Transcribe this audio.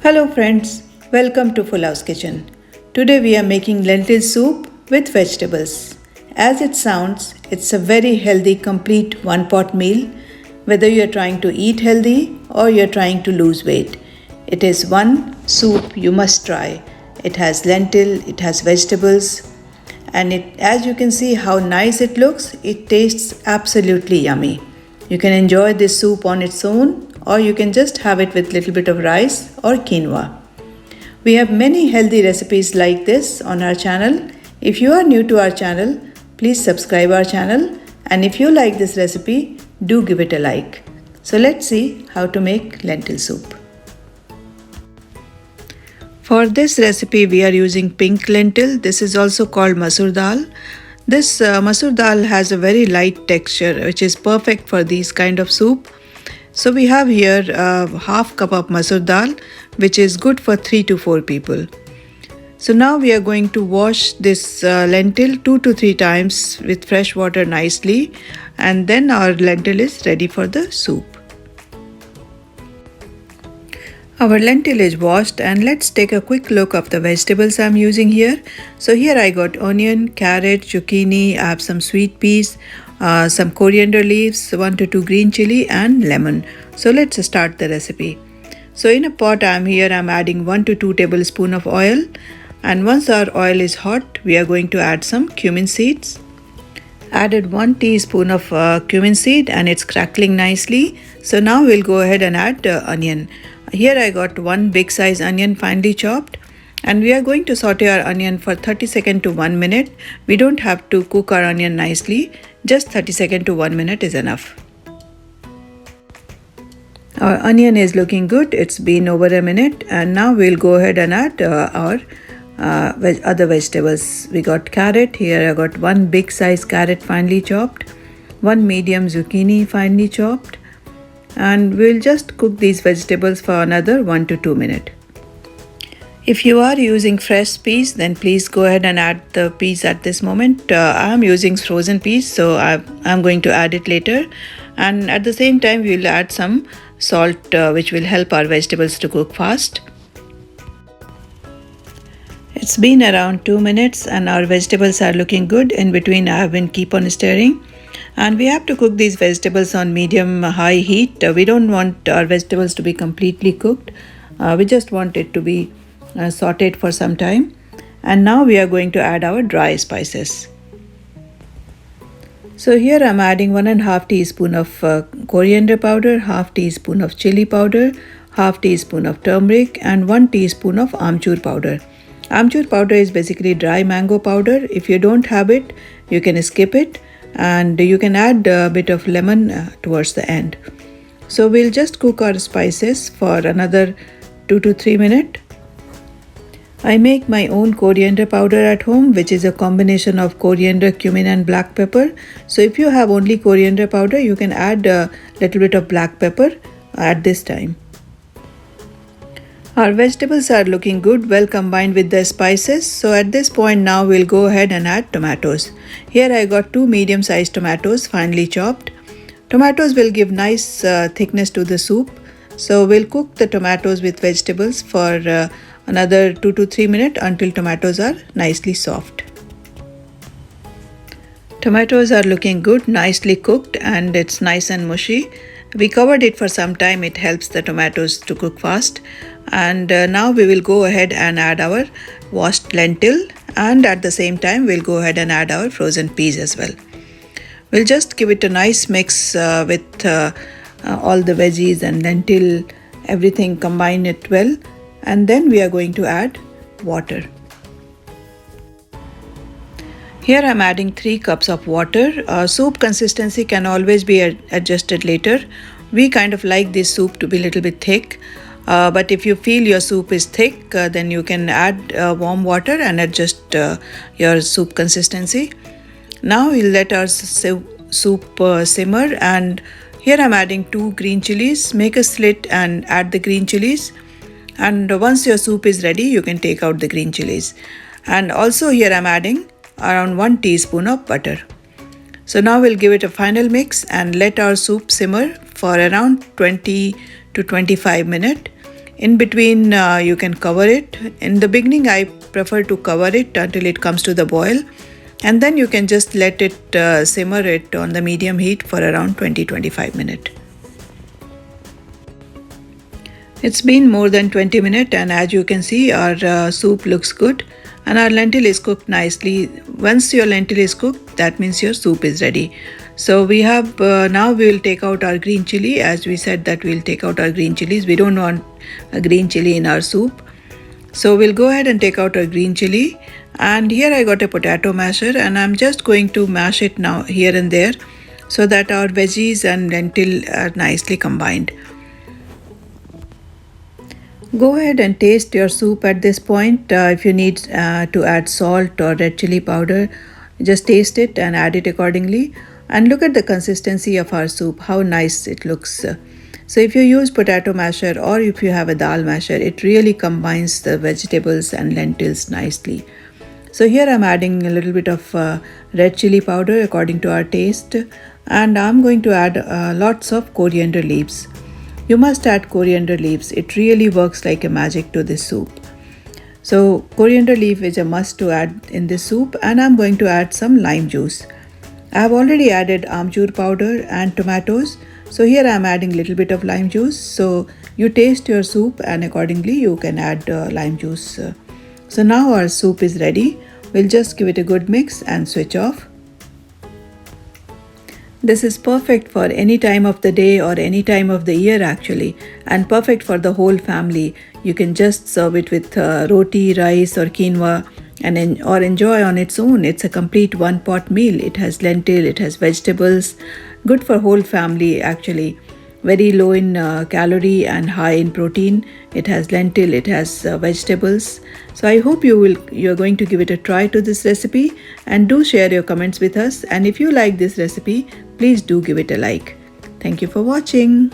Hello friends, welcome to Full House Kitchen. Today we are making lentil soup with vegetables. As it sounds, it's a very healthy complete one pot meal whether you are trying to eat healthy or you are trying to lose weight. It is one soup you must try. It has lentil, it has vegetables, and as you can see how nice it looks, it tastes absolutely yummy. You can enjoy this soup on its own or you can just have it with little bit of rice or quinoa. We have many healthy recipes like this on our channel. If you are new to our channel, please subscribe our channel, and if you like this recipe, do give it a like. So let's see how to make lentil soup. For this recipe we are using pink lentil. This is also called masoor dal. This masoor dal has a very light texture which is perfect for these kind of soup. So we have here half cup of masoor dal which is good for 3 to 4 people. So now we are going to wash this lentil 2 to 3 times with fresh water nicely, and then our lentil is ready for the soup. Our lentil is washed, and let's take a quick look of the vegetables I'm using here. So here I got onion, carrot, zucchini, I have some sweet peas, some coriander leaves, 1 to 2 green chili and lemon. So let's start the recipe. So in a pot I'm adding 1 to 2 tablespoons of oil, and once our oil is hot we are going to add some cumin seeds. Added 1 teaspoon of cumin seed and it's crackling nicely. So now we'll go ahead and add onion. Here I got 1 big size onion finely chopped, and we are going to saute our onion for 30 seconds to 1 minute. We don't have to cook our onion nicely, just 30 seconds to 1 minute is enough. Our onion is looking good, it's been over a minute, and now we'll go ahead and add our other vegetables. We got carrot. Here I got 1 big size carrot finely chopped, 1 medium zucchini finely chopped, and we'll just cook these vegetables for another 1 to 2 minutes. If you are using fresh peas, then please go ahead and add the peas at this moment. I am using frozen peas, so I'm going to add it later, and at the same time we'll add some salt which will help our vegetables to cook fast. It's been around 2 minutes and our vegetables are looking good. In between I have been keep on stirring, and we have to cook these vegetables on medium high heat. We don't want our vegetables to be completely cooked. We just want it to be sauteed for some time. And now we are going to add our dry spices. So here I'm adding 1.5 teaspoon of coriander powder, half teaspoon of chili powder, half teaspoon of turmeric, and 1 teaspoon of amchur powder. Amchur powder is basically dry mango powder. If you don't have it, you can skip it, and you can add a bit of lemon towards the end. So we'll just cook our spices for another 2 to 3 minutes. I make my own coriander powder at home, which is a combination of coriander, cumin and black pepper. So if you have only coriander powder, you can add a little bit of black pepper at this time. Our vegetables are looking good, well combined with the spices. So at this point now we'll go ahead and add tomatoes. Here I got 2 medium sized tomatoes finely chopped. Tomatoes will give nice thickness to the soup. So we'll cook the tomatoes with vegetables for another 2 to 3 minutes until tomatoes are nicely soft. Tomatoes are looking good, nicely cooked, and it's nice and mushy. We covered it for some time. It helps the tomatoes to cook fast. And now we will go ahead and add our washed lentil, and at the same time we'll go ahead and add our frozen peas as well. We'll just give it a nice mix with all the veggies and lentil, everything, combine it well, and then we are going to add water. Here I'm adding 3 cups of water. Soup consistency can always be adjusted later. We kind of like this soup to be a little bit thick. But if you feel your soup is thick, then you can add warm water and adjust your soup consistency. Now we'll let our soup simmer, and here I'm adding 2 green chilies. Make a slit and add the green chilies, and once your soup is ready you can take out the green chilies. And also here I'm adding around 1 teaspoon of butter. So now we'll give it a final mix and let our soup simmer for around 20 to 25 minutes. In between, you can cover it. In the beginning, I prefer to cover it until it comes to the boil, and then you can just let it simmer it on the medium heat for around 20-25 minutes. It's been more than 20 minutes, and as you can see, our soup looks good and our lentil is cooked nicely. Once your lentil is cooked, that means your soup is ready. So we have now we will take out our green chili. As we said that we'll take out our green chilies. We don't want a green chili in our soup. So we'll go ahead and take out our green chili. And here I got a potato masher, and I'm just going to mash it now here and there so that our veggies and lentil are nicely combined. Go ahead and taste your soup at this point. If you need to add salt or red chili powder, just taste it and add it accordingly. And look at the consistency of our soup, how nice it looks. So if you use potato masher or if you have a dal masher, it really combines the vegetables and lentils nicely. So here I'm adding a little bit of red chili powder according to our taste, and I'm going to add lots of coriander leaves. You must add coriander leaves. It really works like a magic to this soup. So coriander leaf is a must to add in this soup, and I'm going to add some lime juice. I have already added amchur powder and tomatoes. So here I'm adding a little bit of lime juice. So you taste your soup and accordingly you can add lime juice. So now our soup is ready. We'll just give it a good mix and switch off. This is perfect for any time of the day or any time of the year actually, and perfect for the whole family. You can just serve it with roti, rice or quinoa or enjoy on its own. It's a complete one-pot meal. It has lentil, it has vegetables, good for whole family actually. Very low in calorie and high in protein. It has lentil, it has vegetables. So I hope you're going to give it a try to this recipe, and do share your comments with us. And if you like this recipe, please do give it a like. Thank you for watching.